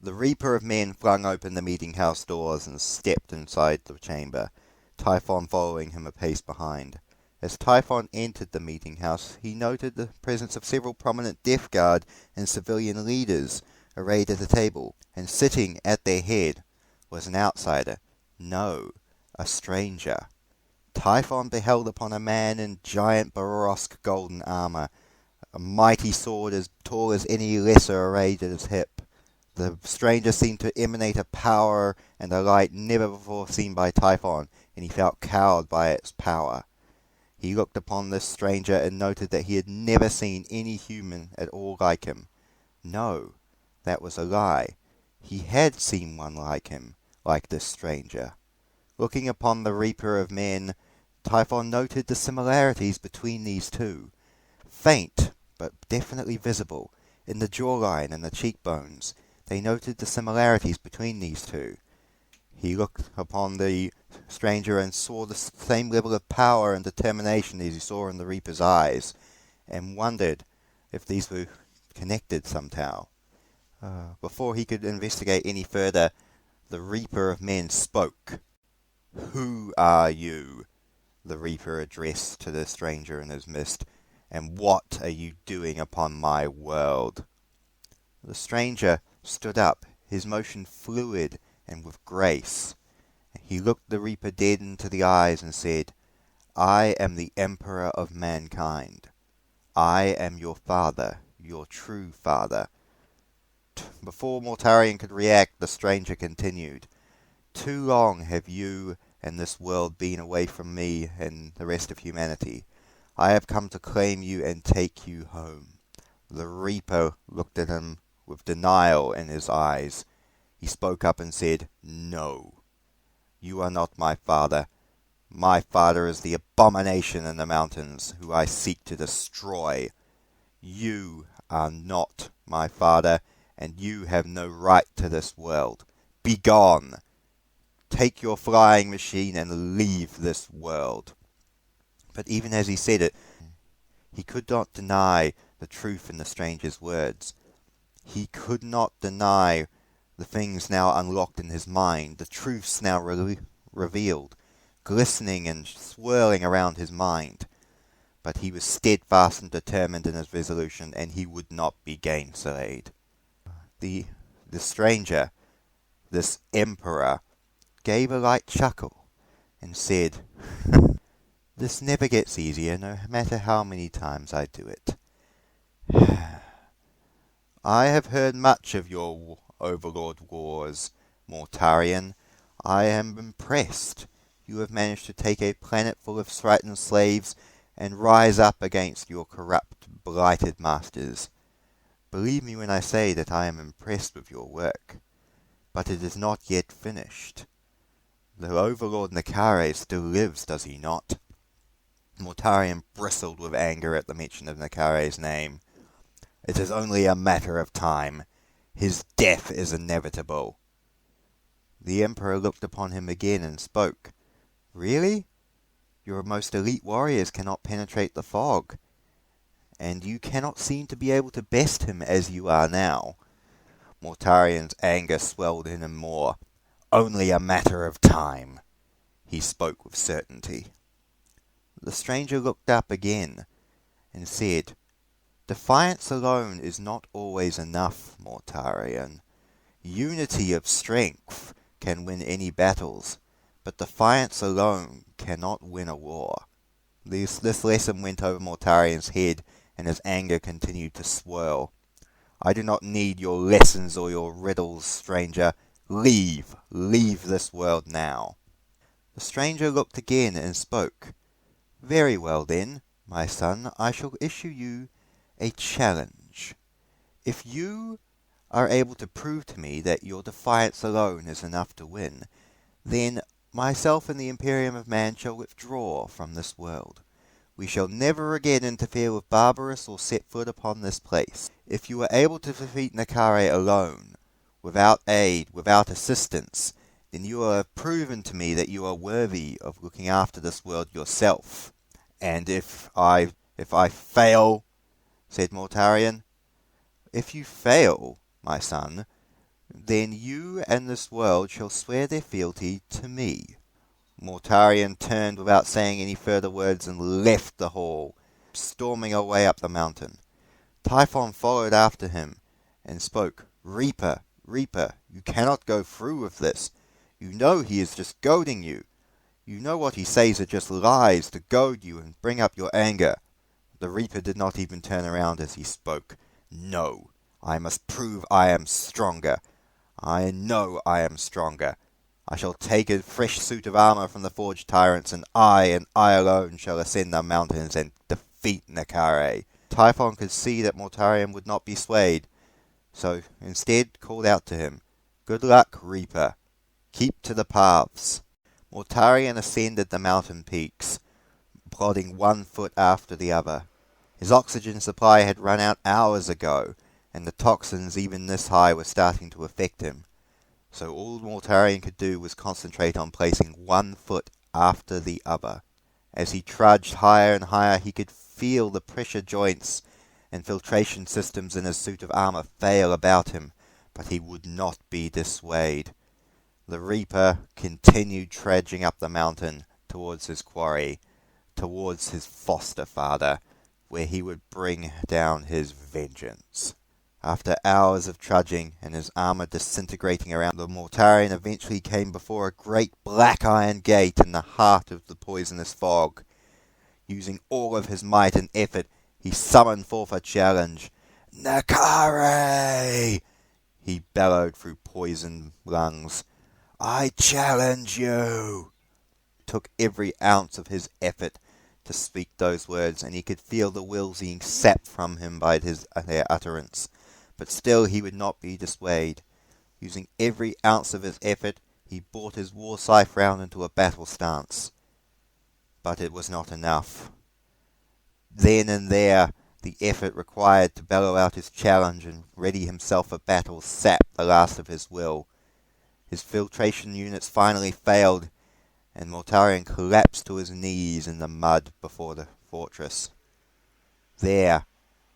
The Reaper of Men flung open the meeting house doors and stepped inside the chamber, Typhon following him a pace behind. As Typhon entered the meeting house, he noted the presence of several prominent Death Guard and civilian leaders arrayed at a table, and sitting at their head was an outsider. No, a stranger. Typhon beheld upon a man in giant Barbarus golden armor, a mighty sword as tall as any lesser arrayed at his hip. The stranger seemed to emanate a power and a light never before seen by Typhon, and he felt cowed by its power. He looked upon this stranger and noted that he had never seen any human at all like him. No, that was a lie. He had seen one like him, like this stranger. Looking upon the Reaper of Men, Typhon noted the similarities between these two. Faint, but definitely visible, in the jawline and the cheekbones. They noted the similarities between these two. He looked upon the stranger and saw the same level of power and determination as he saw in the Reaper's eyes, and wondered if these were connected somehow. Before he could investigate any further, the Reaper of Men spoke. "Who are you?" the Reaper addressed to the stranger in his midst, "and what are you doing upon my world?" The stranger stood up, his motion fluid and with grace. He looked the Reaper dead into the eyes and said, "I am the Emperor of mankind. I am your father, your true father." Before Mortarion could react, the stranger continued, "Too long have you and this world been away from me and the rest of humanity. I have come to claim you and take you home." The Reaper looked at him with denial in his eyes. He spoke up and said, "No, you are not my father. My father is the abomination in the mountains, who I seek to destroy. You are not my father, and you have no right to this world. Begone! Take your flying machine and leave this world." But even as he said it, he could not deny the truth in the stranger's words. He could not deny the things now unlocked in his mind, the truths now revealed, glistening and swirling around his mind. But he was steadfast and determined in his resolution, and he would not be gainsayed. The stranger, this emperor, gave a light chuckle and said, "This never gets easier, no matter how many times I do it. I have heard much of your Overlord Wars, Mortarion. I am impressed. You have managed to take a planet full of frightened slaves and rise up against your corrupt, blighted masters. Believe me when I say that I am impressed with your work. But it is not yet finished. The Overlord Nakare still lives, does he not?" Mortarion bristled with anger at the mention of Nakare's name. "It is only a matter of time. His death is inevitable." The Emperor looked upon him again and spoke. "Really? Your most elite warriors cannot penetrate the fog, and you cannot seem to be able to best him as you are now." Mortarion's anger swelled in him more. "Only a matter of time," he spoke with certainty. The stranger looked up again and said, "Defiance alone is not always enough, Mortarion. Unity of strength can win any battles, but defiance alone cannot win a war." This lesson went over Mortarion's head, and his anger continued to swirl. "I do not need your lessons or your riddles, stranger. Leave this world now." The stranger looked again and spoke. "Very well then, my son, I shall issue you a challenge. If you are able to prove to me that your defiance alone is enough to win, then myself and the Imperium of Man shall withdraw from this world. We shall never again interfere with Barbarus or set foot upon this place. If you are able to defeat Nakare alone, without aid, without assistance, then you will have proven to me that you are worthy of looking after this world yourself. And if I fail," said Mortarion. "If you fail, my son, then you and this world shall swear their fealty to me." Mortarion turned without saying any further words and left the hall, storming away up the mountain. Typhon followed after him and spoke. "Reaper, Reaper, you cannot go through with this. You know he is just goading you. You know what he says are just lies to goad you and bring up your anger." The Reaper did not even turn around as he spoke. "No, I must prove I am stronger. I know I am stronger. I shall take a fresh suit of armor from the forged tyrants, and I alone shall ascend the mountains and defeat Nakare." Typhon could see that Mortarion would not be swayed, so instead called out to him, "Good luck, Reaper. Keep to the paths." Mortarion ascended the mountain peaks, plodding one foot after the other. His oxygen supply had run out hours ago, and the toxins even this high were starting to affect him. So all Mortarion could do was concentrate on placing one foot after the other. As he trudged higher and higher, he could feel the pressure joints and filtration systems in his suit of armor fail about him, but he would not be dissuaded. The Reaper continued trudging up the mountain towards his quarry, towards his foster father, where he would bring down his vengeance. After hours of trudging and his armor disintegrating around, the Mortarion eventually came before a great black iron gate in the heart of the poisonous fog. Using all of his might and effort, he summoned forth a challenge. "Nakare!" he bellowed through poisoned lungs. "I challenge you!" It took every ounce of his effort to speak those words, and he could feel the will being sapped from him by their utterance. But still he would not be dissuaded. Using every ounce of his effort, he brought his war scythe round into a battle stance. But it was not enough. Then and there, the effort required to bellow out his challenge and ready himself for battle sapped the last of his will. His filtration units finally failed, and Mortarion collapsed to his knees in the mud before the fortress. There,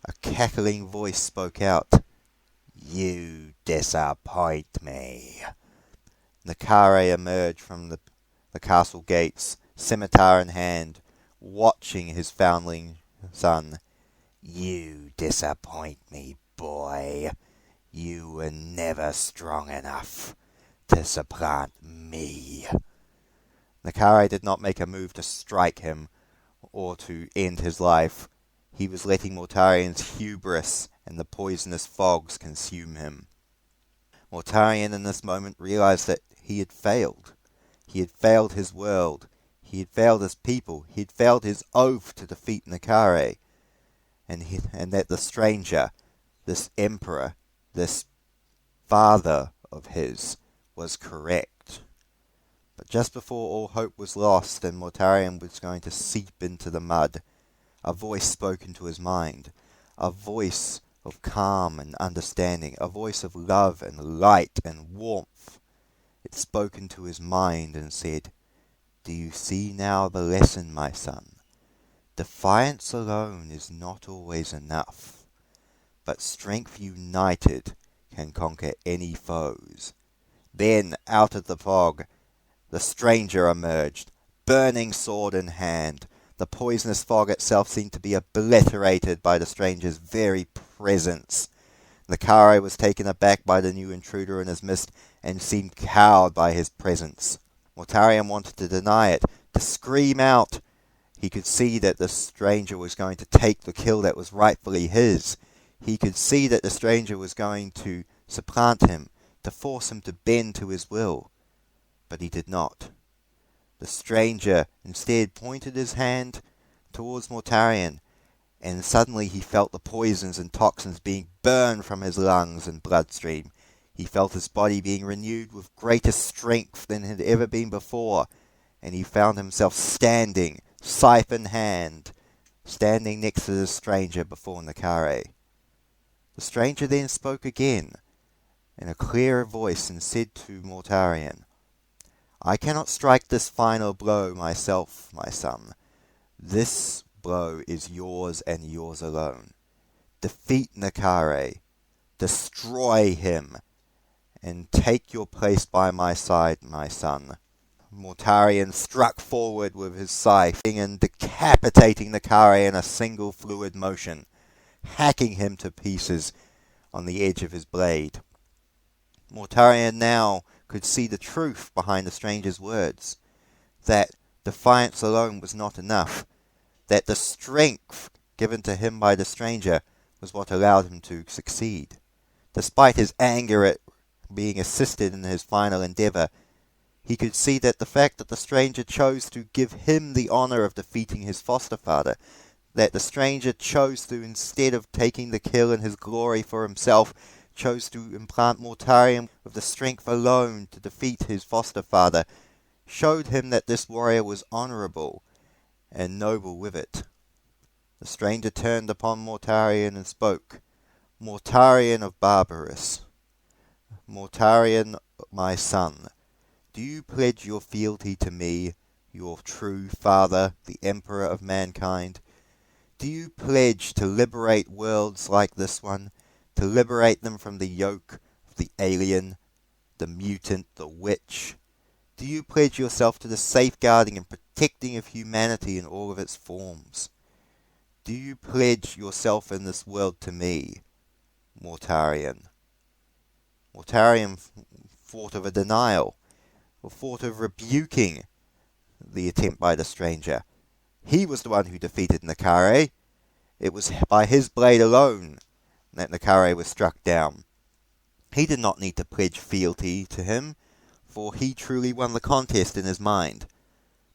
a cackling voice spoke out. "You disappoint me." Nakare emerged from the castle gates, scimitar in hand, watching his foundling son. "You disappoint me, boy. You were never strong enough to supplant me." Nakare did not make a move to strike him or to end his life. He was letting Mortarion's hubris and the poisonous fogs consume him. Mortarion in this moment realized that he had failed. He had failed his world. He had failed his people. He had failed his oath to defeat Nakare. And that the stranger, this emperor, this father of his, was correct. But just before all hope was lost and Mortarion was going to seep into the mud, a voice spoke into his mind. A voice of calm and understanding. A voice of love and light and warmth. It spoke into his mind and said, "Do you see now the lesson, my son? Defiance alone is not always enough, but strength united can conquer any foes." Then, out of the fog, the stranger emerged, burning sword in hand. The poisonous fog itself seemed to be obliterated by the stranger's very presence. Nakare was taken aback by the new intruder in his midst and seemed cowed by his presence. Mortarion wanted to deny it, to scream out. He could see that the stranger was going to take the kill that was rightfully his. He could see that the stranger was going to supplant him, to force him to bend to his will. But he did not. The stranger instead pointed his hand towards Mortarion, and suddenly he felt the poisons and toxins being burned from his lungs and bloodstream. He felt his body being renewed with greater strength than had ever been before, and he found himself standing, scythe in hand, standing next to the stranger before Nakare. The stranger then spoke again, in a clearer voice, and said to Mortarion, "I cannot strike this final blow myself, my son. This blow is yours and yours alone. Defeat Nakare. Destroy him. and take your place by my side, my son." Mortarion struck forward with his scythe and decapitating the Kare in a single fluid motion, hacking him to pieces on the edge of his blade. Mortarion now could see the truth behind the stranger's words, that defiance alone was not enough, that the strength given to him by the stranger was what allowed him to succeed. Despite his anger at being assisted in his final endeavour, he could see that the fact that the stranger chose to give him the honour of defeating his foster father, that the stranger chose to, instead of taking the kill and his glory for himself, chose to implant Mortarion with the strength alone to defeat his foster father, showed him that this warrior was honourable and noble with it. The stranger turned upon Mortarion and spoke. "Mortarion of Barbarus, Mortarion, my son, do you pledge your fealty to me, your true father, the emperor of mankind? Do you pledge to liberate worlds like this one, to liberate them from the yoke of the alien, the mutant, the witch? Do you pledge yourself to the safeguarding and protecting of humanity in all of its forms? Do you pledge yourself in this world to me, Mortarion?" Mortarion thought of a denial, or thought of rebuking the attempt by the stranger. He was the one who defeated Nakare. It was by his blade alone that Nakare was struck down. He did not need to pledge fealty to him, for he truly won the contest in his mind.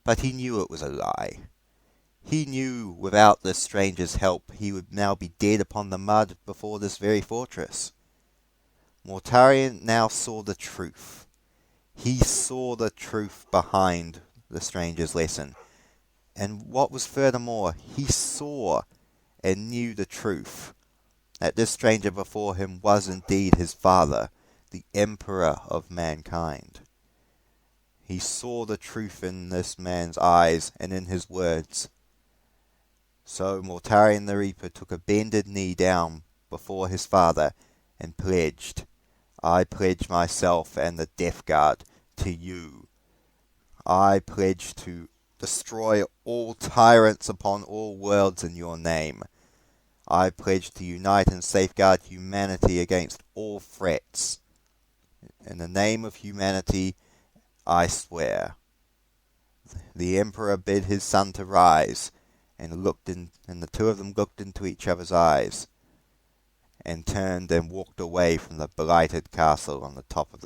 But he knew it was a lie. He knew without this stranger's help he would now be dead upon the mud before this very fortress. Mortarion now saw the truth. He saw the truth behind the stranger's lesson. And what was furthermore, he saw and knew the truth, that this stranger before him was indeed his father, the emperor of mankind. He saw the truth in this man's eyes and in his words. So Mortarion the Reaper took a bended knee down before his father and pledged, "I pledge myself and the Death Guard to you. I pledge to destroy all tyrants upon all worlds in your name. I pledge to unite and safeguard humanity against all threats. In the name of humanity, I swear." The Emperor bid his son to rise, and the two of them looked into each other's eyes, and turned and walked away from the blighted castle on the top of the